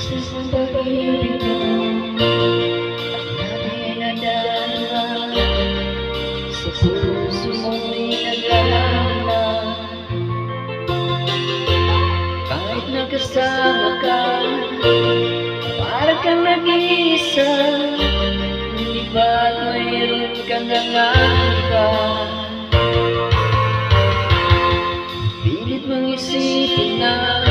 Sa pag-ibig mo natin nadama, sa puso mo'y naglalana. Kahit nakasama ka, para kang nag-iisa, hindi ba't mayroon ka ng iba? Pilit mong isipin na